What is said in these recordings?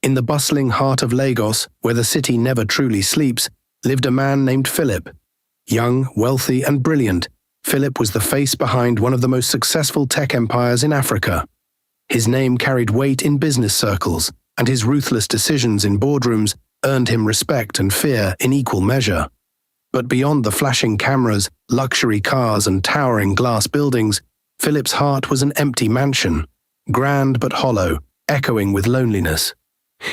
In the bustling heart of Lagos, where the city never truly sleeps, lived a man named Philip. Young, wealthy, and brilliant, Philip was the face behind one of the most successful tech empires in Africa. His name carried weight in business circles, and his ruthless decisions in boardrooms earned him respect and fear in equal measure. But beyond the flashing cameras, luxury cars, and towering glass buildings, Philip's heart was an empty mansion, grand but hollow, echoing with loneliness.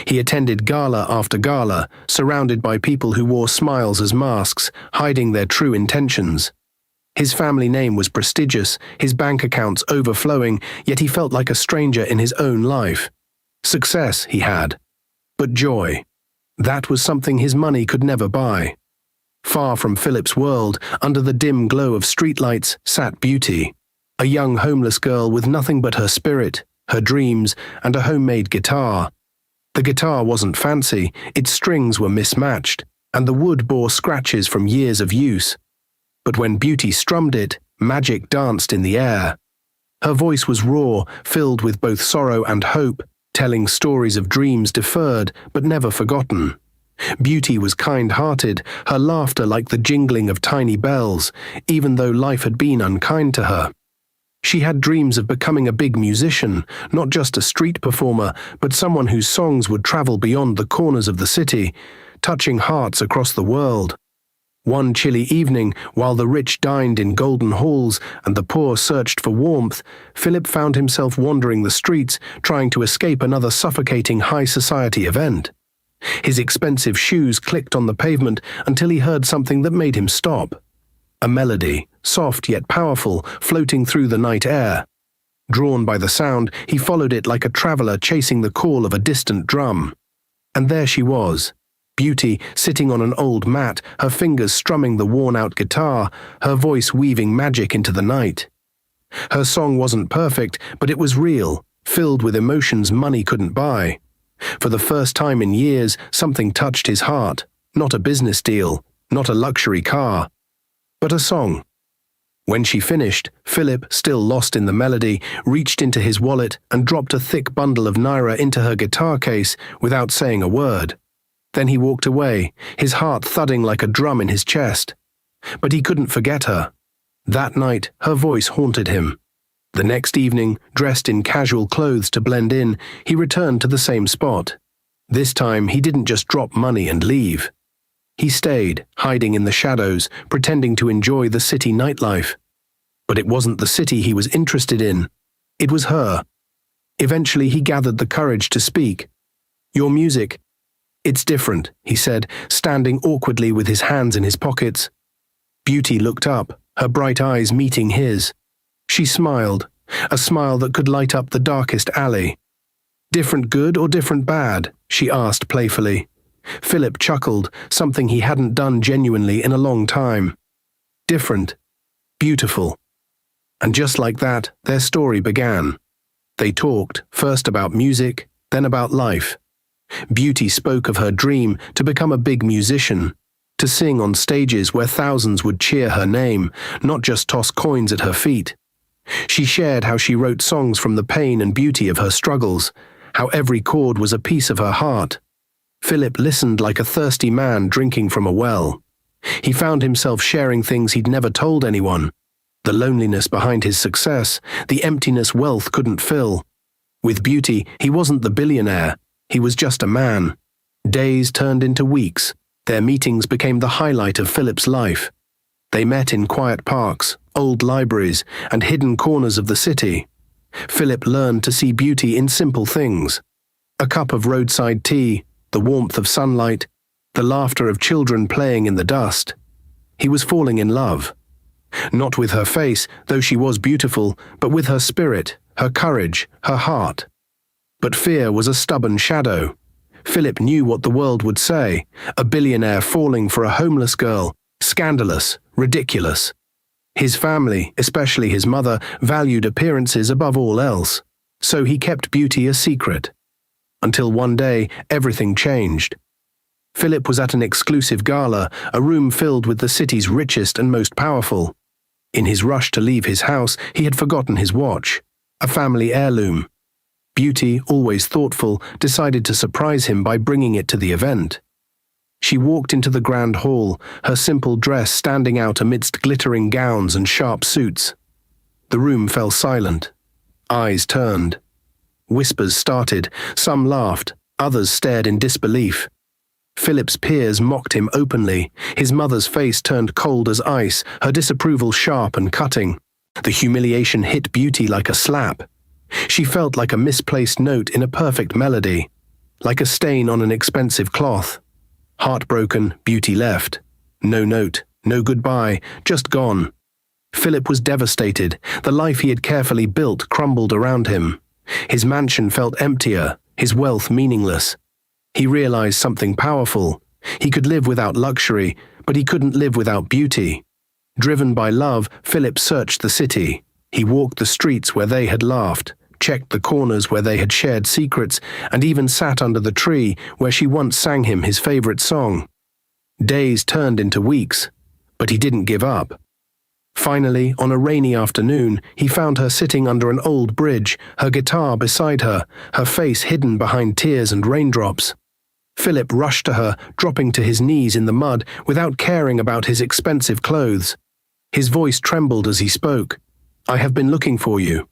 He attended gala after gala, surrounded by people who wore smiles as masks, hiding their true intentions. His family name was prestigious, his bank accounts overflowing, yet he felt like a stranger in his own life. Success he had, but joy. That was something his money could never buy. Far from Philip's world, under the dim glow of streetlights, sat Beauty, a young homeless girl with nothing but her spirit, her dreams, and a homemade guitar. The guitar wasn't fancy, its strings were mismatched, and the wood bore scratches from years of use. But when Beauty strummed it, magic danced in the air. Her voice was raw, filled with both sorrow and hope, telling stories of dreams deferred but never forgotten. Beauty was kind-hearted, her laughter like the jingling of tiny bells, even though life had been unkind to her. She had dreams of becoming a big musician, not just a street performer, but someone whose songs would travel beyond the corners of the city, touching hearts across the world. One chilly evening, while the rich dined in golden halls and the poor searched for warmth, Philip found himself wandering the streets, trying to escape another suffocating high society event. His expensive shoes clicked on the pavement until he heard something that made him stop. A melody, soft yet powerful, floating through the night air. Drawn by the sound, he followed it like a traveler chasing the call of a distant drum. And there she was, Beauty, sitting on an old mat, her fingers strumming the worn-out guitar, her voice weaving magic into the night. Her song wasn't perfect, but it was real, filled with emotions money couldn't buy. For the first time in years, something touched his heart. Not a business deal, not a luxury car, but a song. When she finished, Philip, still lost in the melody, reached into his wallet and dropped a thick bundle of naira into her guitar case without saying a word. Then he walked away, his heart thudding like a drum in his chest. But he couldn't forget her. That night, her voice haunted him. The next evening, dressed in casual clothes to blend in, he returned to the same spot. This time, he didn't just drop money and leave. He stayed, hiding in the shadows, pretending to enjoy the city nightlife. But it wasn't the city he was interested in. It was her. Eventually, he gathered the courage to speak. "Your music. It's different," he said, standing awkwardly with his hands in his pockets. Beauty looked up, her bright eyes meeting his. She smiled, a smile that could light up the darkest alley. "Different good or different bad?" she asked playfully. Philip chuckled, something he hadn't done genuinely in a long time. Different. Beautiful. And just like that, their story began. They talked, first about music, then about life. Beauty spoke of her dream to become a big musician, to sing on stages where thousands would cheer her name, not just toss coins at her feet. She shared how she wrote songs from the pain and beauty of her struggles, how every chord was a piece of her heart. Philip listened like a thirsty man drinking from a well. He found himself sharing things he'd never told anyone. The loneliness behind his success, the emptiness wealth couldn't fill. With Beauty, he wasn't the billionaire. He was just a man. Days turned into weeks. Their meetings became the highlight of Philip's life. They met in quiet parks, old libraries, and hidden corners of the city. Philip learned to see beauty in simple things. A cup of roadside tea, the warmth of sunlight, the laughter of children playing in the dust. He was falling in love. Not with her face, though she was beautiful, but with her spirit, her courage, her heart. But fear was a stubborn shadow. Philip knew what the world would say, a billionaire falling for a homeless girl, scandalous, ridiculous. His family, especially his mother, valued appearances above all else, so he kept beauty a secret. Until one day, everything changed. Philip was at an exclusive gala, a room filled with the city's richest and most powerful. In his rush to leave his house, he had forgotten his watch, a family heirloom. Beauty, always thoughtful, decided to surprise him by bringing it to the event. She walked into the grand hall, her simple dress standing out amidst glittering gowns and sharp suits. The room fell silent. Eyes turned. Whispers started, some laughed, others stared in disbelief. Philip's peers mocked him openly. His mother's face turned cold as ice, her disapproval sharp and cutting. The humiliation hit Beauty like a slap. She felt like a misplaced note in a perfect melody, like a stain on an expensive cloth. Heartbroken, Beauty left. No note, no goodbye, just gone. Philip was devastated. The life he had carefully built crumbled around him. His mansion felt emptier, his wealth meaningless. He realized something powerful. He could live without luxury, but he couldn't live without beauty. Driven by love, Philip searched the city. He walked the streets where they had laughed, checked the corners where they had shared secrets, and even sat under the tree where she once sang him his favorite song. Days turned into weeks, but he didn't give up. Finally, on a rainy afternoon, he found her sitting under an old bridge, her guitar beside her, her face hidden behind tears and raindrops. Philip rushed to her, dropping to his knees in the mud without caring about his expensive clothes. His voice trembled as he spoke. "I have been looking for you."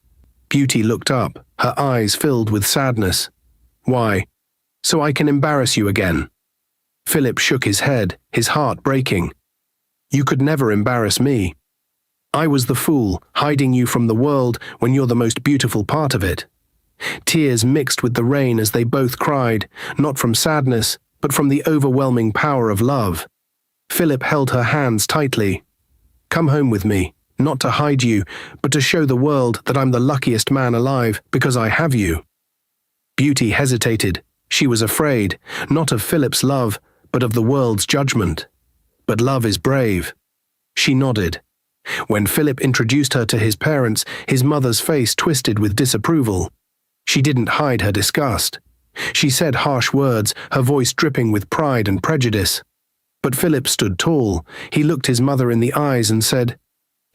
Beauty looked up, her eyes filled with sadness. "Why?" "So I can embarrass you again." Philip shook his head, his heart breaking. "You could never embarrass me. I was the fool, hiding you from the world when you're the most beautiful part of it." Tears mixed with the rain as they both cried, not from sadness, but from the overwhelming power of love. Philip held her hands tightly. "Come home with me, not to hide you, but to show the world that I'm the luckiest man alive because I have you." Beauty hesitated. She was afraid, not of Philip's love, but of the world's judgment. But love is brave. She nodded. When Philip introduced her to his parents, his mother's face twisted with disapproval. She didn't hide her disgust. She said harsh words, her voice dripping with pride and prejudice. But Philip stood tall. He looked his mother in the eyes and said,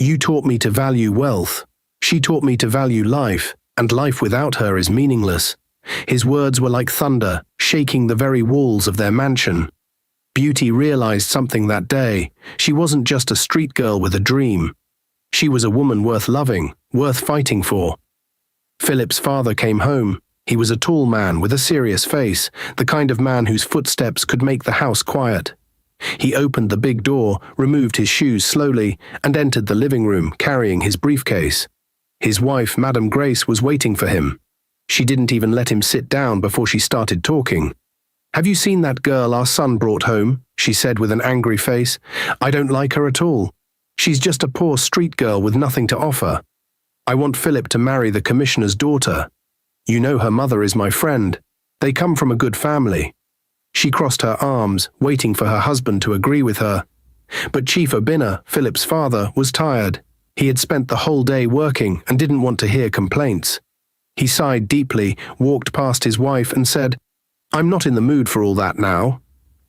"You taught me to value wealth. She taught me to value life, and life without her is meaningless." His words were like thunder, shaking the very walls of their mansion. Beauty realized something that day. She wasn't just a street girl with a dream. She was a woman worth loving, worth fighting for. Philip's father came home. He was a tall man with a serious face, the kind of man whose footsteps could make the house quiet. He opened the big door, removed his shoes slowly, and entered the living room, carrying his briefcase. His wife, Madame Grace, was waiting for him. She didn't even let him sit down before she started talking. "Have you seen that girl our son brought home?" she said with an angry face. "I don't like her at all. She's just a poor street girl with nothing to offer. I want Philip to marry the commissioner's daughter. You know her mother is my friend. They come from a good family." She crossed her arms, waiting for her husband to agree with her. But Chief Obinna, Philip's father, was tired. He had spent the whole day working and didn't want to hear complaints. He sighed deeply, walked past his wife and said, "I'm not in the mood for all that now."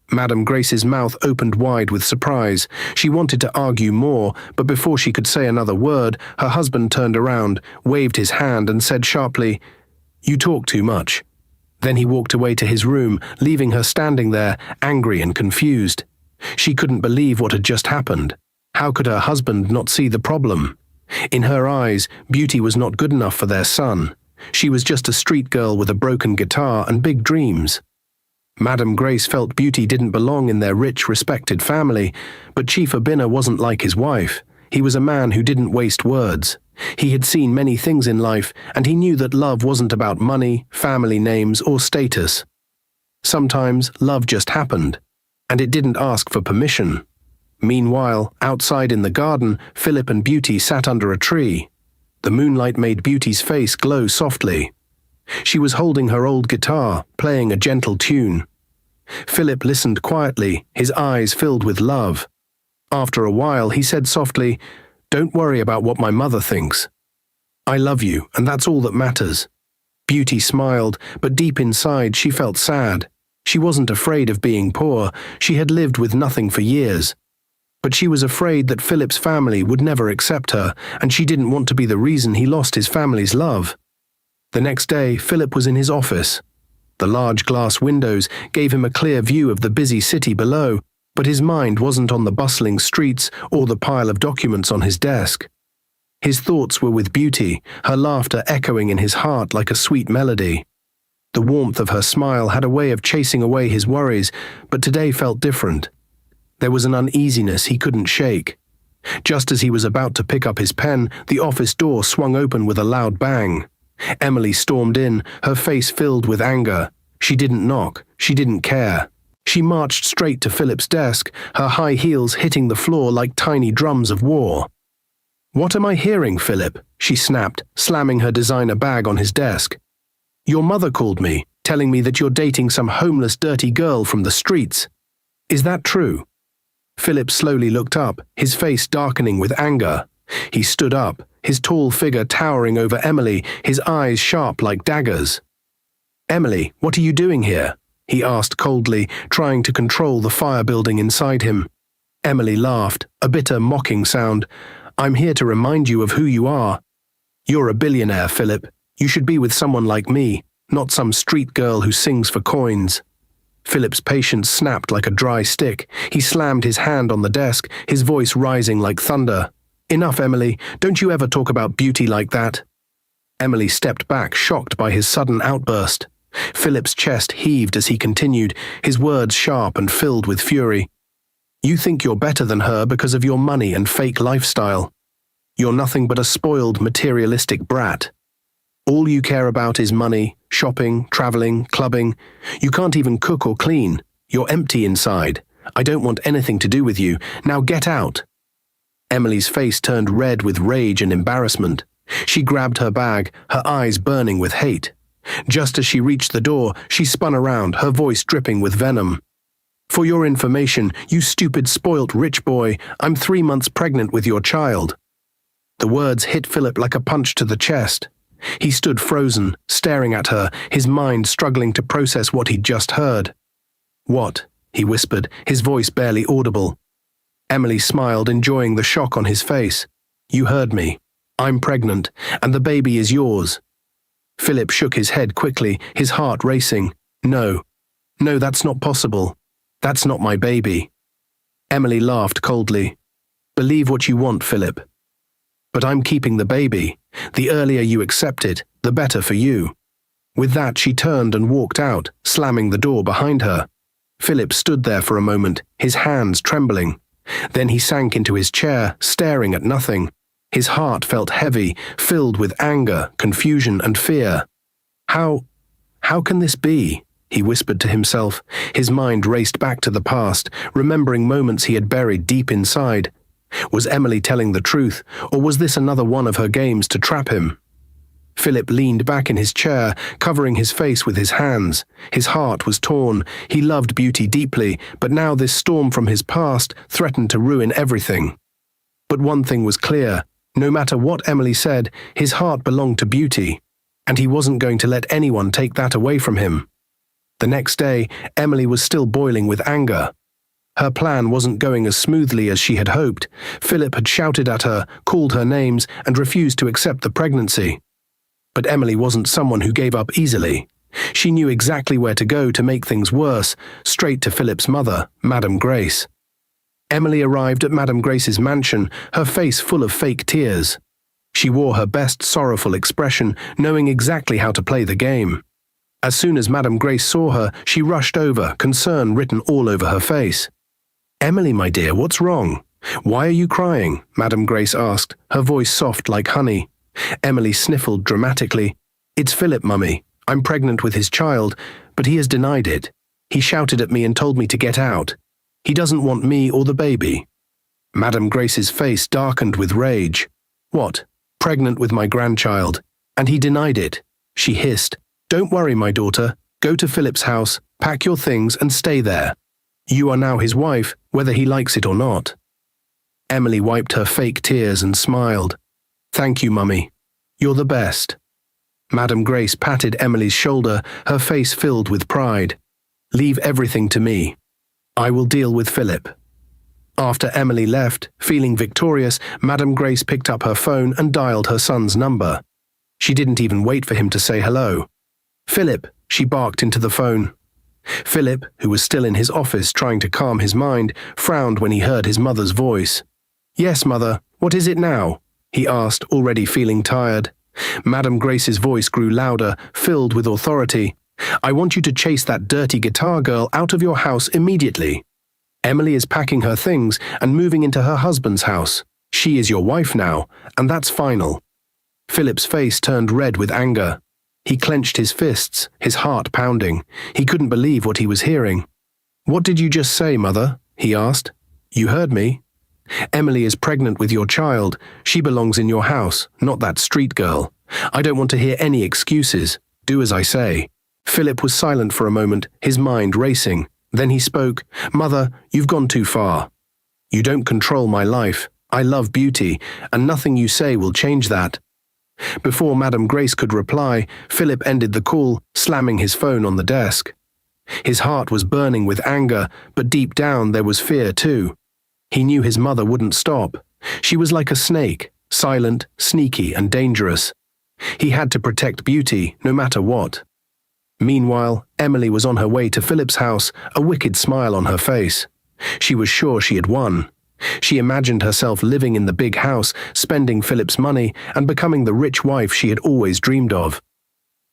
Madame Grace's mouth opened wide with surprise. She wanted to argue more, but before she could say another word, her husband turned around, waved his hand and said sharply, "You talk too much." Then he walked away to his room, leaving her standing there, angry and confused. She couldn't believe what had just happened. How could her husband not see the problem? In her eyes, Beauty was not good enough for their son. She was just a street girl with a broken guitar and big dreams. Madame Grace felt Beauty didn't belong in their rich, respected family, but Chief Obinna wasn't like his wife. He was a man who didn't waste words. He had seen many things in life, and he knew that love wasn't about money, family names, or status. Sometimes love just happened, and it didn't ask for permission. Meanwhile, outside in the garden, Philip and Beauty sat under a tree. The moonlight made Beauty's face glow softly. She was holding her old guitar, playing a gentle tune. Philip listened quietly, his eyes filled with love. After a while, he said softly, "Don't worry about what my mother thinks. I love you, and that's all that matters." Beauty smiled, but deep inside she felt sad. She wasn't afraid of being poor. She had lived with nothing for years. But she was afraid that Philip's family would never accept her, and she didn't want to be the reason he lost his family's love. The next day, Philip was in his office. The large glass windows gave him a clear view of the busy city below, but his mind wasn't on the bustling streets or the pile of documents on his desk. His thoughts were with Beauty, her laughter echoing in his heart like a sweet melody. The warmth of her smile had a way of chasing away his worries, but today felt different. There was an uneasiness he couldn't shake. Just as he was about to pick up his pen, the office door swung open with a loud bang. Emily stormed in, her face filled with anger. She didn't knock. She didn't care. She marched straight to Philip's desk, her high heels hitting the floor like tiny drums of war. "What am I hearing, Philip?" she snapped, slamming her designer bag on his desk. "Your mother called me, telling me that you're dating some homeless, dirty girl from the streets. Is that true?" Philip slowly looked up, his face darkening with anger. He stood up, his tall figure towering over Emily, his eyes sharp like daggers. "Emily, what are you doing here?" he asked coldly, trying to control the fire building inside him. Emily laughed, a bitter, mocking sound. "I'm here to remind you of who you are. You're a billionaire, Philip. You should be with someone like me, not some street girl who sings for coins." Philip's patience snapped like a dry stick. He slammed his hand on the desk, his voice rising like thunder. "Enough, Emily. Don't you ever talk about Beauty like that." Emily stepped back, shocked by his sudden outburst. Philip's chest heaved as he continued, his words sharp and filled with fury. "You think you're better than her because of your money and fake lifestyle. You're nothing but a spoiled, materialistic brat. All you care about is money, shopping, traveling, clubbing. You can't even cook or clean. You're empty inside. I don't want anything to do with you. Now get out." Emily's face turned red with rage and embarrassment. She grabbed her bag, her eyes burning with hate. Just as she reached the door, she spun around, her voice dripping with venom. "For your information, you stupid, spoilt rich boy, I'm 3 months pregnant with your child." The words hit Philip like a punch to the chest. He stood frozen, staring at her, his mind struggling to process what he'd just heard. "What?" he whispered, his voice barely audible. Emily smiled, enjoying the shock on his face. "You heard me. I'm pregnant, and the baby is yours." Philip shook his head quickly, his heart racing. No, that's not possible. That's not my baby." Emily laughed coldly. "Believe what you want, Philip. But I'm keeping the baby. The earlier you accept it, the better for you." With that, she turned and walked out, slamming the door behind her. Philip stood there for a moment, his hands trembling. Then he sank into his chair, staring at nothing. His heart felt heavy, filled with anger, confusion, and fear. How can this be?" he whispered to himself. His mind raced back to the past, remembering moments he had buried deep inside. Was Emily telling the truth, or was this another one of her games to trap him? Philip leaned back in his chair, covering his face with his hands. His heart was torn. He loved Beauty deeply, but now this storm from his past threatened to ruin everything. But one thing was clear. No matter what Emily said, his heart belonged to Beauty, and he wasn't going to let anyone take that away from him. The next day, Emily was still boiling with anger. Her plan wasn't going as smoothly as she had hoped. Philip had shouted at her, called her names, and refused to accept the pregnancy. But Emily wasn't someone who gave up easily. She knew exactly where to go to make things worse, straight to Philip's mother, Madame Grace. Emily arrived at Madame Grace's mansion, her face full of fake tears. She wore her best sorrowful expression, knowing exactly how to play the game. As soon as Madame Grace saw her, she rushed over, concern written all over her face. "Emily, my dear, what's wrong? Why are you crying?" Madame Grace asked, her voice soft like honey. Emily sniffled dramatically. "It's Philip, Mummy. I'm pregnant with his child, but he has denied it. He shouted at me and told me to get out. He doesn't want me or the baby." Madame Grace's face darkened with rage. "What? Pregnant with my grandchild? And he denied it?" she hissed. "Don't worry, my daughter. Go to Philip's house, pack your things and stay there. You are now his wife, whether he likes it or not." Emily wiped her fake tears and smiled. "Thank you, Mummy. You're the best." Madame Grace patted Emily's shoulder, her face filled with pride. "Leave everything to me. I will deal with Philip." After Emily left, feeling victorious, Madame Grace picked up her phone and dialed her son's number. She didn't even wait for him to say hello. "Philip," she barked into the phone. Philip, who was still in his office trying to calm his mind, frowned when he heard his mother's voice. "Yes, Mother, what is it now?" he asked, already feeling tired. Madame Grace's voice grew louder, filled with authority. "I want you to chase that dirty guitar girl out of your house immediately. Emily is packing her things and moving into her husband's house. She is your wife now, and that's final." Philip's face turned red with anger. He clenched his fists, his heart pounding. He couldn't believe what he was hearing. "What did you just say, Mother?" he asked. "You heard me. Emily is pregnant with your child. She belongs in your house, not that street girl. I don't want to hear any excuses. Do as I say." Philip was silent for a moment, his mind racing. Then he spoke. "Mother, you've gone too far. You don't control my life. I love Beauty, and nothing you say will change that." Before Madame Grace could reply, Philip ended the call, slamming his phone on the desk. His heart was burning with anger, but deep down there was fear too. He knew his mother wouldn't stop. She was like a snake, silent, sneaky, and dangerous. He had to protect Beauty, no matter what. Meanwhile, Emily was on her way to Philip's house, a wicked smile on her face. She was sure she had won. She imagined herself living in the big house, spending Philip's money, and becoming the rich wife she had always dreamed of.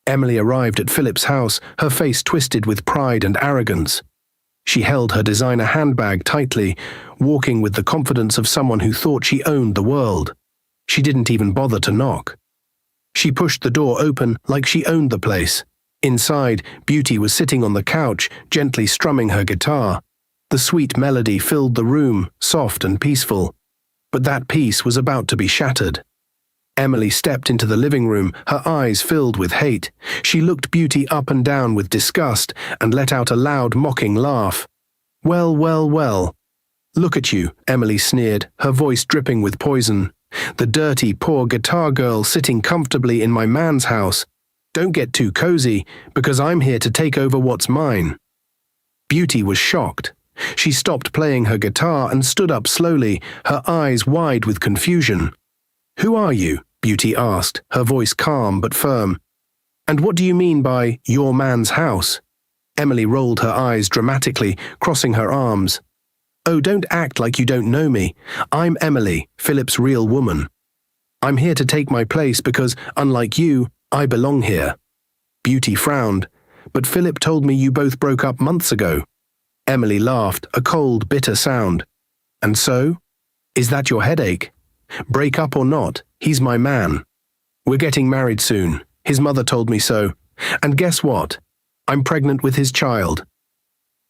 Emily arrived at Philip's house, her face twisted with pride and arrogance. She held her designer handbag tightly, walking with the confidence of someone who thought she owned the world. She didn't even bother to knock. She pushed the door open like she owned the place. Inside, Beauty was sitting on the couch, gently strumming her guitar. The sweet melody filled the room, soft and peaceful. But that peace was about to be shattered. Emily stepped into the living room, her eyes filled with hate. She looked Beauty up and down with disgust and let out a loud, mocking laugh. "Well, well, well. Look at you," Emily sneered, her voice dripping with poison. "The dirty, poor guitar girl sitting comfortably in my man's house. Don't get too cozy, because I'm here to take over what's mine." Beauty was shocked. She stopped playing her guitar and stood up slowly, her eyes wide with confusion. "Who are you?" Beauty asked, her voice calm but firm. "And what do you mean by your man's house?" Emily rolled her eyes dramatically, crossing her arms. "Oh, don't act like you don't know me. I'm Emily, Philip's real woman. I'm here to take my place because, unlike you, I belong here." Beauty frowned. "But Philip told me you both broke up months ago." Emily laughed, a cold, bitter sound. "And so? Is that your headache? Break up or not, he's my man. We're getting married soon. His mother told me so. And guess what? I'm pregnant with his child."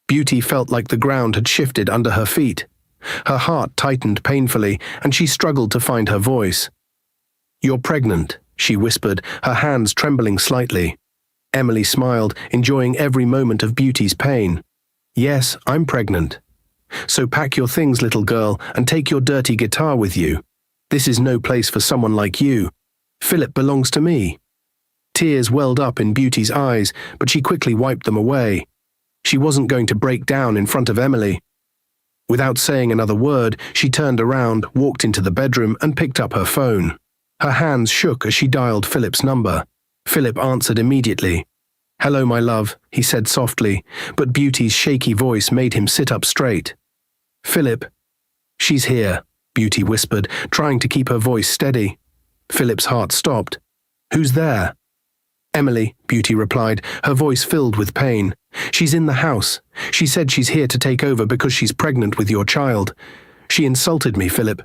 Beauty felt like the ground had shifted under her feet. Her heart tightened painfully, and she struggled to find her voice. "You're pregnant," she whispered, her hands trembling slightly. Emily smiled, enjoying every moment of Beauty's pain. "Yes, I'm pregnant. So pack your things, little girl, and take your dirty guitar with you. This is no place for someone like you. Philip belongs to me." Tears welled up in Beauty's eyes, but she quickly wiped them away. She wasn't going to break down in front of Emily. Without saying another word, she turned around, walked into the bedroom, and picked up her phone. Her hands shook as she dialed Philip's number. Philip answered immediately. "Hello, my love," he said softly, but Beauty's shaky voice made him sit up straight. "Philip." "She's here," Beauty whispered, trying to keep her voice steady. Philip's heart stopped. "Who's there?" "Emily," Beauty replied, her voice filled with pain. "She's in the house. She said she's here to take over because she's pregnant with your child. She insulted me, Philip.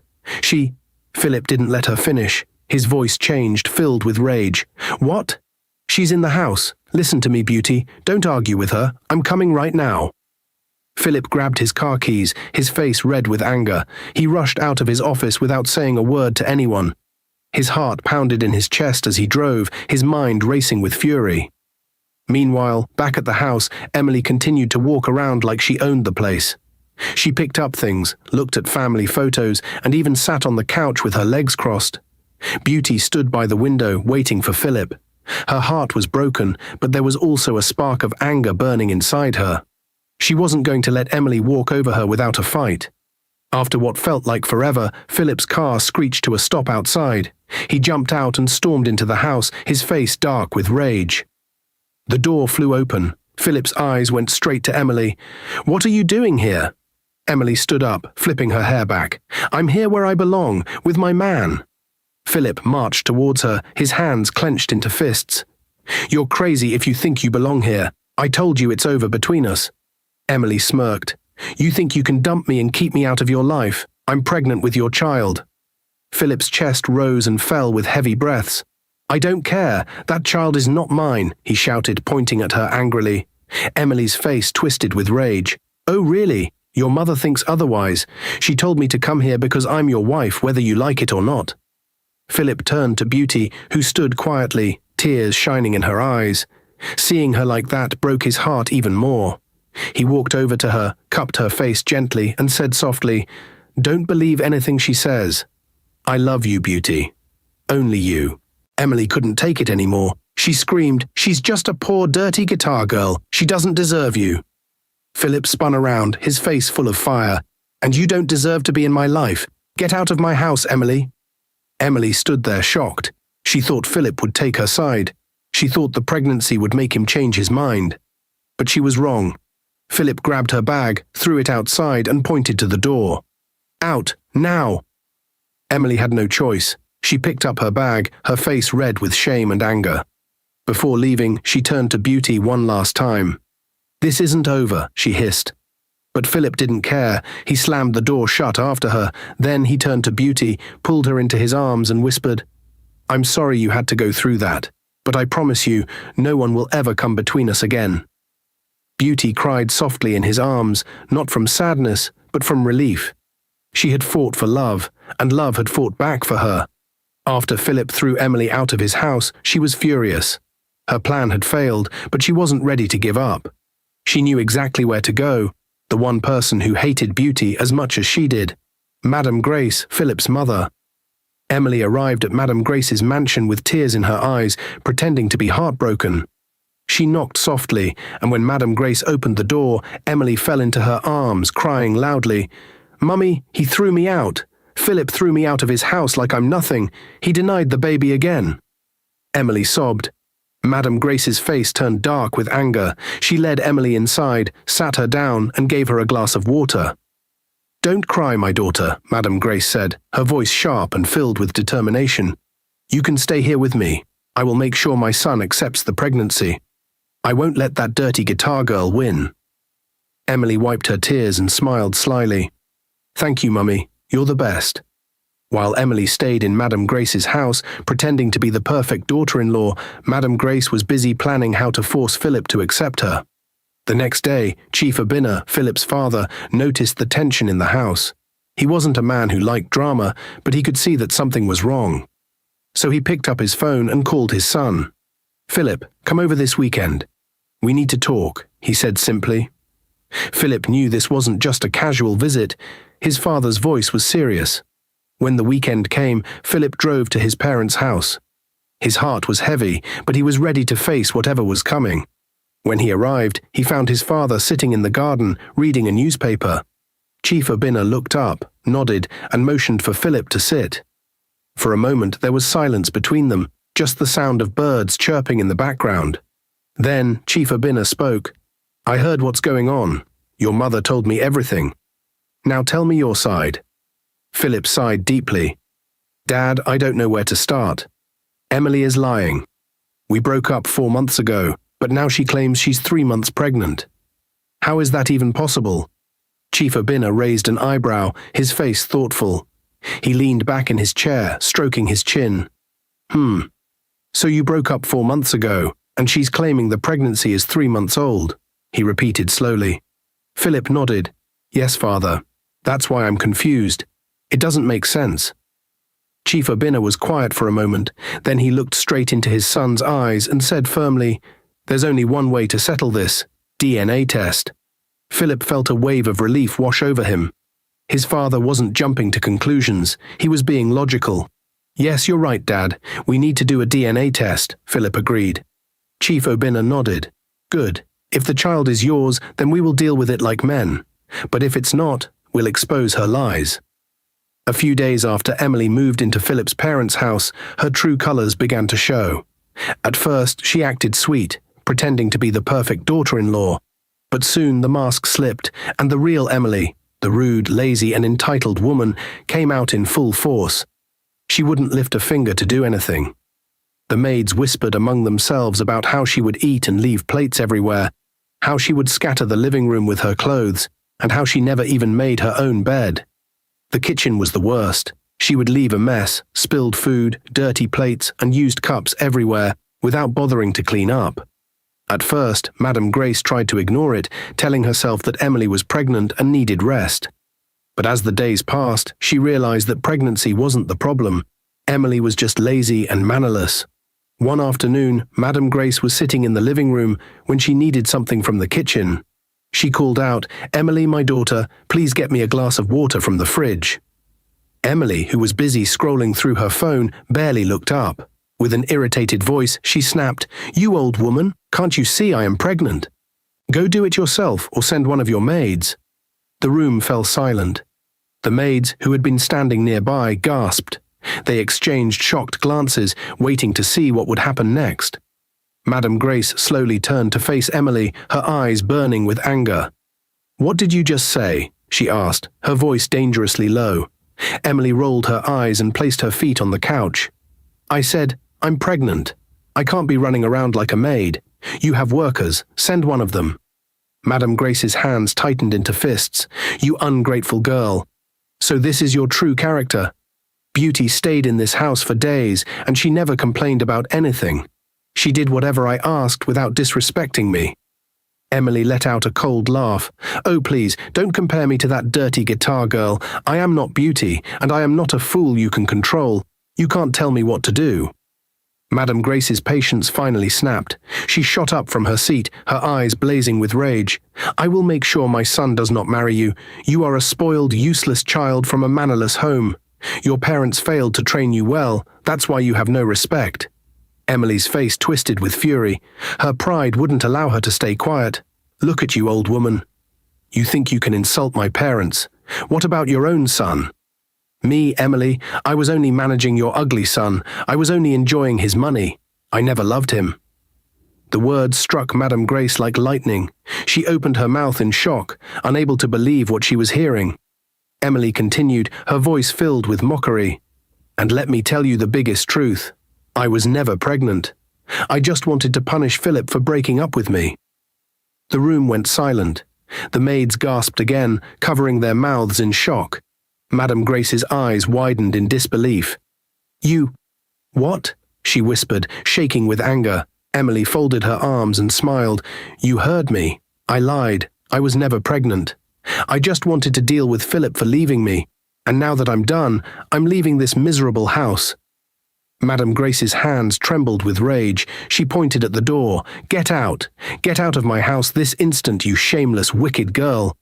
Philip didn't let her finish. His voice changed, filled with rage. "What? She's in the house. Listen to me, Beauty. Don't argue with her. I'm coming right now." Philip grabbed his car keys, his face red with anger. He rushed out of his office without saying a word to anyone. His heart pounded in his chest as he drove, his mind racing with fury. Meanwhile, back at the house, Emily continued to walk around like she owned the place. She picked up things, looked at family photos, and even sat on the couch with her legs crossed. Beauty stood by the window, waiting for Philip. Her heart was broken, but there was also a spark of anger burning inside her. She wasn't going to let Emily walk over her without a fight. After what felt like forever, Philip's car screeched to a stop outside. He jumped out and stormed into the house, his face dark with rage. The door flew open. Philip's eyes went straight to Emily. "What are you doing here?" Emily stood up, flipping her hair back. "I'm here where I belong, with my man." Philip marched towards her, his hands clenched into fists. "You're crazy if you think you belong here. I told you it's over between us." Emily smirked. "You think you can dump me and keep me out of your life? I'm pregnant with your child." Philip's chest rose and fell with heavy breaths. "I don't care. That child is not mine," he shouted, pointing at her angrily. Emily's face twisted with rage. "Oh, really? Your mother thinks otherwise. She told me to come here because I'm your wife, whether you like it or not." Philip turned to Beauty, who stood quietly, tears shining in her eyes. Seeing her like that broke his heart even more. He walked over to her, cupped her face gently, and said softly, "Don't believe anything she says. I love you, Beauty. Only you." Emily couldn't take it anymore. She screamed, "She's just a poor, dirty guitar girl. She doesn't deserve you." Philip spun around, his face full of fire. "And you don't deserve to be in my life. Get out of my house, Emily." Emily stood there shocked. She thought Philip would take her side. She thought the pregnancy would make him change his mind. But she was wrong. Philip grabbed her bag, threw it outside, and pointed to the door. "Out, now!" Emily had no choice. She picked up her bag, her face red with shame and anger. Before leaving, she turned to Beauty one last time. "This isn't over," she hissed. But Philip didn't care. He slammed the door shut after her. Then he turned to Beauty, pulled her into his arms, and whispered, "I'm sorry you had to go through that, but I promise you, no one will ever come between us again." Beauty cried softly in his arms, not from sadness, but from relief. She had fought for love, and love had fought back for her. After Philip threw Emily out of his house, she was furious. Her plan had failed, but she wasn't ready to give up. She knew exactly where to go, the one person who hated Beauty as much as she did. Madame Grace, Philip's mother. Emily arrived at Madame Grace's mansion with tears in her eyes, pretending to be heartbroken. She knocked softly, and when Madame Grace opened the door, Emily fell into her arms, crying loudly, "Mummy, he threw me out. Philip threw me out of his house like I'm nothing. He denied the baby again." Emily sobbed. Madame Grace's face turned dark with anger. She led Emily inside, sat her down, and gave her a glass of water. "Don't cry, my daughter," Madame Grace said, her voice sharp and filled with determination. "You can stay here with me. I will make sure my son accepts the pregnancy. I won't let that dirty guitar girl win." Emily wiped her tears and smiled slyly. "Thank you, Mummy. You're the best." While Emily stayed in Madame Grace's house, pretending to be the perfect daughter-in-law, Madame Grace was busy planning how to force Philip to accept her. The next day, Chief Abinah, Philip's father, noticed the tension in the house. He wasn't a man who liked drama, but he could see that something was wrong. So he picked up his phone and called his son. "Philip, come over this weekend. We need to talk," he said simply. Philip knew this wasn't just a casual visit. His father's voice was serious. When the weekend came, Philip drove to his parents' house. His heart was heavy, but he was ready to face whatever was coming. When he arrived, he found his father sitting in the garden, reading a newspaper. Chief Abinah looked up, nodded, and motioned for Philip to sit. For a moment there was silence between them, just the sound of birds chirping in the background. Then Chief Abinah spoke. "I heard what's going on. Your mother told me everything. Now tell me your side." Philip sighed deeply. "Dad, I don't know where to start. Emily is lying. We broke up 4 months ago, but now she claims she's 3 months pregnant. How is that even possible?" Chief Abinah raised an eyebrow, his face thoughtful. He leaned back in his chair, stroking his chin. So you broke up 4 months ago, and she's claiming the pregnancy is 3 months old," he repeated slowly. Philip nodded. "Yes, father. That's why I'm confused. It doesn't make sense." Chief Abinah was quiet for a moment, then he looked straight into his son's eyes and said firmly, "There's only one way to settle this: DNA test." Philip felt a wave of relief wash over him. His father wasn't jumping to conclusions, he was being logical. "Yes, you're right, Dad. We need to do a DNA test," Philip agreed. Chief Abinah nodded. "Good. If the child is yours, then we will deal with it like men. But if it's not, we'll expose her lies. A few days after Emily moved into Philip's parents' house, her true colors began to show. At first, she acted sweet, pretending to be the perfect daughter-in-law. But soon the mask slipped, and the real Emily, the rude, lazy, and entitled woman, came out in full force. She wouldn't lift a finger to do anything. The maids whispered among themselves about how she would eat and leave plates everywhere, how she would scatter the living room with her clothes, and how she never even made her own bed. The kitchen was the worst. She would leave a mess, spilled food, dirty plates, and used cups everywhere, without bothering to clean up. At first, Madame Grace tried to ignore it, telling herself that Emily was pregnant and needed rest. But as the days passed, she realized that pregnancy wasn't the problem. Emily was just lazy and mannerless. One afternoon, Madame Grace was sitting in the living room when she needed something from the kitchen. She called out, "Emily, my daughter, please get me a glass of water from the fridge." Emily, who was busy scrolling through her phone, barely looked up. With an irritated voice, she snapped, "You old woman, can't you see I am pregnant? Go do it yourself or send one of your maids." The room fell silent. The maids, who had been standing nearby, gasped. They exchanged shocked glances, waiting to see what would happen next. Madame Grace slowly turned to face Emily, her eyes burning with anger. "What did you just say?" she asked, her voice dangerously low. Emily rolled her eyes and placed her feet on the couch. "I said, I'm pregnant. I can't be running around like a maid. You have workers, send one of them." Madame Grace's hands tightened into fists. "You ungrateful girl. So this is your true character. Beauty stayed in this house for days, and she never complained about anything. She did whatever I asked without disrespecting me." Emily let out a cold laugh. "Oh, please, don't compare me to that dirty guitar girl. I am not Beauty, and I am not a fool you can control. You can't tell me what to do." Madame Grace's patience finally snapped. She shot up from her seat, her eyes blazing with rage. "I will make sure my son does not marry you. You are a spoiled, useless child from a mannerless home. Your parents failed to train you well. That's why you have no respect." Emily's face twisted with fury. Her pride wouldn't allow her to stay quiet. "Look at you, old woman. You think you can insult my parents. What about your own son?" "Me, Emily, I was only managing your ugly son. I was only enjoying his money. I never loved him." The words struck Madame Grace like lightning. She opened her mouth in shock, unable to believe what she was hearing. Emily continued, her voice filled with mockery. "And let me tell you the biggest truth. I was never pregnant. I just wanted to punish Philip for breaking up with me." The room went silent. The maids gasped again, covering their mouths in shock. Madame Grace's eyes widened in disbelief. "You... what?" she whispered, shaking with anger. Emily folded her arms and smiled. "You heard me. I lied. I was never pregnant. I just wanted to deal with Philip for leaving me. And now that I'm done, I'm leaving this miserable house." Madame Grace's hands trembled with rage. She pointed at the door. "Get out! Get out of my house this instant, you shameless, wicked girl!"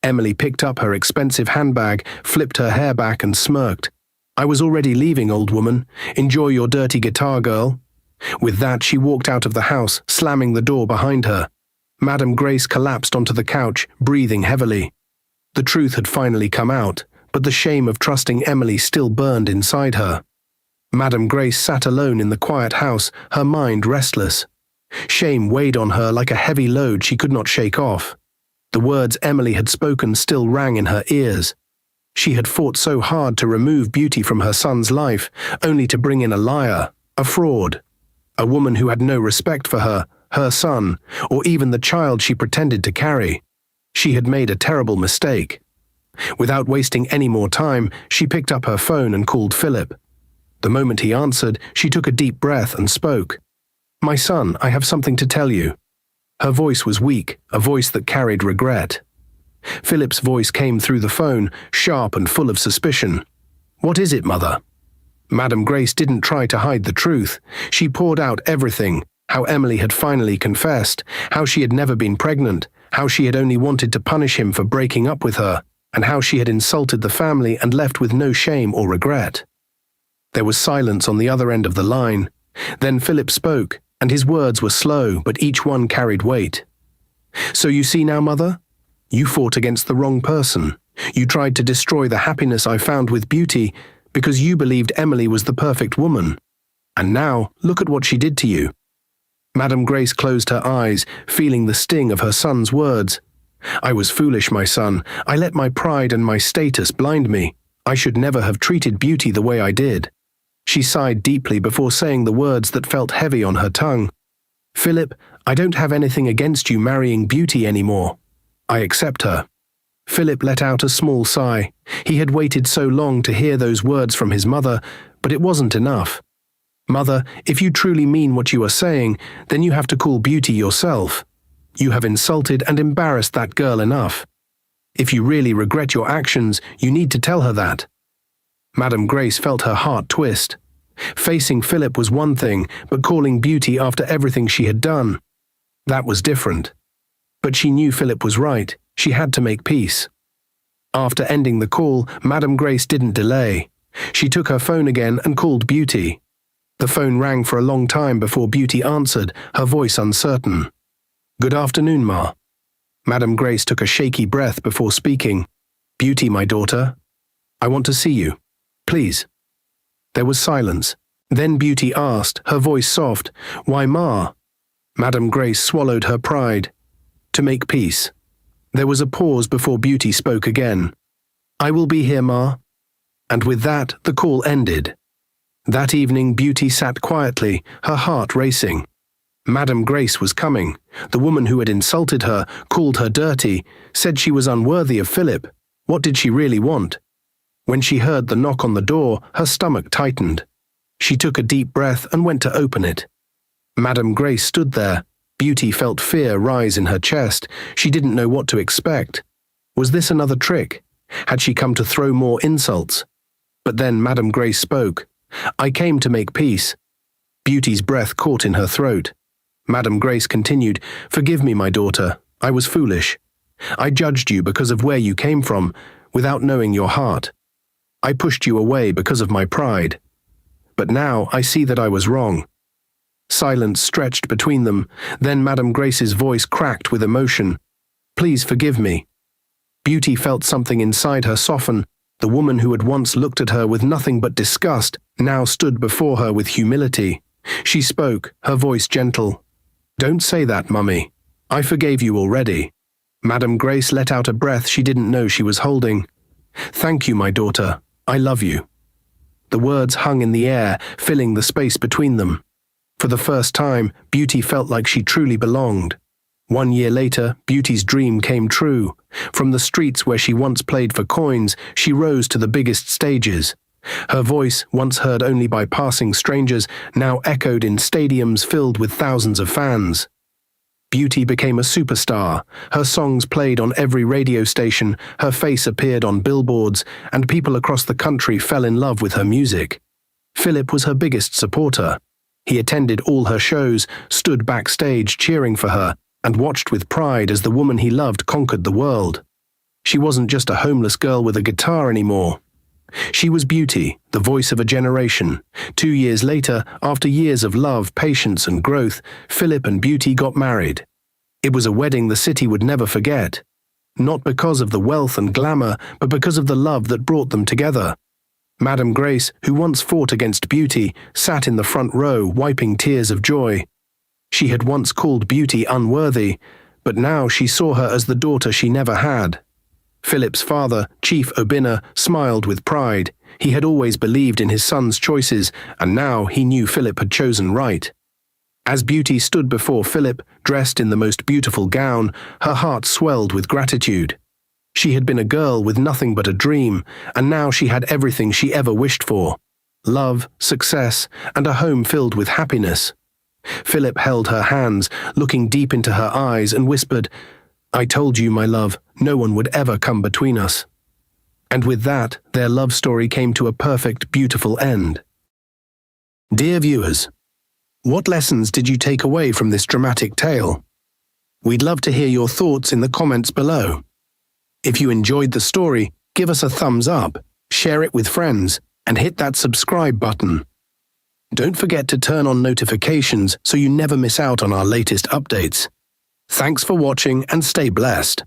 Emily picked up her expensive handbag, flipped her hair back and smirked. "I was already leaving, old woman. Enjoy your dirty guitar, girl." With that, she walked out of the house, slamming the door behind her. Madame Grace collapsed onto the couch, breathing heavily. The truth had finally come out, but the shame of trusting Emily still burned inside her. Madame Grace sat alone in the quiet house, her mind restless. Shame weighed on her like a heavy load she could not shake off. The words Emily had spoken still rang in her ears. She had fought so hard to remove Beauty from her son's life, only to bring in a liar, a fraud, a woman who had no respect for her, her son, or even the child she pretended to carry. She had made a terrible mistake. Without wasting any more time, she picked up her phone and called Philip. The moment he answered, she took a deep breath and spoke. "My son, I have something to tell you." Her voice was weak, a voice that carried regret. Philip's voice came through the phone, sharp and full of suspicion. "What is it, mother?" Madame Grace didn't try to hide the truth. She poured out everything, how Emily had finally confessed, how she had never been pregnant, how she had only wanted to punish him for breaking up with her, and how she had insulted the family and left with no shame or regret. There was silence on the other end of the line. Then Philip spoke, and his words were slow, but each one carried weight. "So you see now, mother? You fought against the wrong person. You tried to destroy the happiness I found with Beauty because you believed Emily was the perfect woman. And now, look at what she did to you." Madame Grace closed her eyes, feeling the sting of her son's words. "I was foolish, my son. I let my pride and my status blind me. I should never have treated Beauty the way I did." She sighed deeply before saying the words that felt heavy on her tongue. "Philip, I don't have anything against you marrying Beauty anymore. I accept her." Philip let out a small sigh. He had waited so long to hear those words from his mother, but it wasn't enough. "Mother, if you truly mean what you are saying, then you have to call Beauty yourself. You have insulted and embarrassed that girl enough. If you really regret your actions, you need to tell her that." Madame Grace felt her heart twist. Facing Philip was one thing, but calling Beauty after everything she had done, that was different. But she knew Philip was right. She had to make peace. After ending the call, Madame Grace didn't delay. She took her phone again and called Beauty. The phone rang for a long time before Beauty answered, her voice uncertain. "Good afternoon, Ma." Madame Grace took a shaky breath before speaking. "Beauty, my daughter, I want to see you. Please." There was silence. Then Beauty asked, her voice soft, "Why, Ma?" Madame Grace swallowed her pride. "To make peace." There was a pause before Beauty spoke again. "I will be here, Ma." And with that, the call ended. That evening, Beauty sat quietly, her heart racing. Madame Grace was coming. The woman who had insulted her, called her dirty, said she was unworthy of Philip. What did she really want? When she heard the knock on the door, her stomach tightened. She took a deep breath and went to open it. Madame Grace stood there. Beauty felt fear rise in her chest. She didn't know what to expect. Was this another trick? Had she come to throw more insults? But then Madame Grace spoke. "I came to make peace." Beauty's breath caught in her throat. Madame Grace continued, "Forgive me, my daughter. I was foolish. I judged you because of where you came from, without knowing your heart. I pushed you away because of my pride. But now I see that I was wrong." Silence stretched between them. Then Madame Grace's voice cracked with emotion. "Please forgive me." Beauty felt something inside her soften. The woman who had once looked at her with nothing but disgust now stood before her with humility. She spoke, her voice gentle. "Don't say that, Mummy. I forgave you already." Madame Grace let out a breath she didn't know she was holding. "Thank you, my daughter. I love you." The words hung in the air, filling the space between them. For the first time, Beauty felt like she truly belonged. 1 year later, Beauty's dream came true. From the streets where she once played for coins, she rose to the biggest stages. Her voice, once heard only by passing strangers, now echoed in stadiums filled with thousands of fans. Beauty became a superstar. Her songs played on every radio station, her face appeared on billboards, and people across the country fell in love with her music. Philip was her biggest supporter. He attended all her shows, stood backstage cheering for her, and watched with pride as the woman he loved conquered the world. She wasn't just a homeless girl with a guitar anymore. She was Beauty, the voice of a generation. 2 years later, after years of love, patience, and growth, Philip and Beauty got married. It was a wedding the city would never forget. Not because of the wealth and glamour, but because of the love that brought them together. Madame Grace, who once fought against Beauty, sat in the front row, wiping tears of joy. She had once called Beauty unworthy, but now she saw her as the daughter she never had. Philip's father, Chief Obinna, smiled with pride. He had always believed in his son's choices, and now he knew Philip had chosen right. As Beauty stood before Philip, dressed in the most beautiful gown, her heart swelled with gratitude. She had been a girl with nothing but a dream, and now she had everything she ever wished for: love, success, and a home filled with happiness. Philip held her hands, looking deep into her eyes, and whispered, "I told you, my love, no one would ever come between us." And with that, their love story came to a perfect, beautiful end. Dear viewers, what lessons did you take away from this dramatic tale? We'd love to hear your thoughts in the comments below. If you enjoyed the story, give us a thumbs up, share it with friends, and hit that subscribe button. Don't forget to turn on notifications so you never miss out on our latest updates. Thanks for watching and stay blessed.